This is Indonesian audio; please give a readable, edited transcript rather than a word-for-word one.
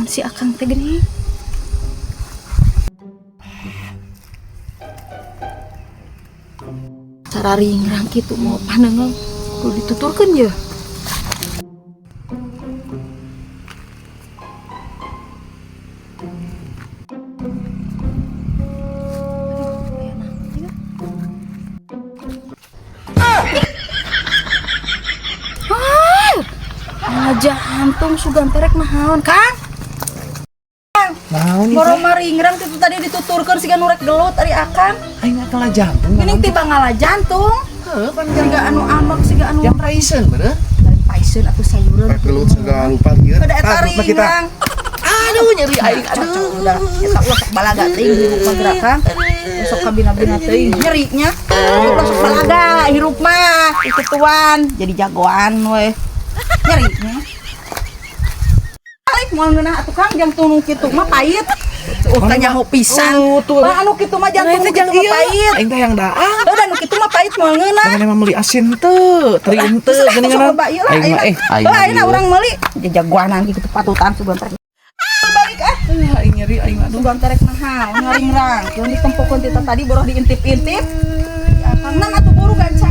si Akang teh gini. Cara ringrang gitu mau panengang kudu dituturkeun ya. Jantung sugan terek naon Kang? Naon Boro maringrang itu tadi dituturkeun siga nurek gelut ari Akang. aing kalah jantung. Geuning tiba ngala jantung. Heuh, pan Siga anu amak siga anu yang raisin bener. lain paisen atuh sayureun. Gelut segala lupa ieu. Kada eta ringrang. Aduh nyeri aing aduh. Udah eta ulah sok balaga teuing hirup mah gerak Kang. Sok kabina-bina teuing nyerinya. Ulah sok balaga hirup mah ikutuan jadi jagoan we. Nyerinya. Alik moal ngeunah atuh Kang jantung kitu mah pait. Kanyaho pisan. Bah anu kitu mah jantung kitu mah pait. Aing teh yang daang. Heuh anu kitu mah pait moal ngeunah. Jangan emang meuli asin teu, teuing teu geuningan. Aing mah aing urang meuli jagoanan kitu patutan sugan terek. Balik Aing nyeri aing aduh. sugan terek mahal ngaringrang. Mun ditempokeun tita tadi boroh diintip-intip. Ya Kang nang atuh buru ganca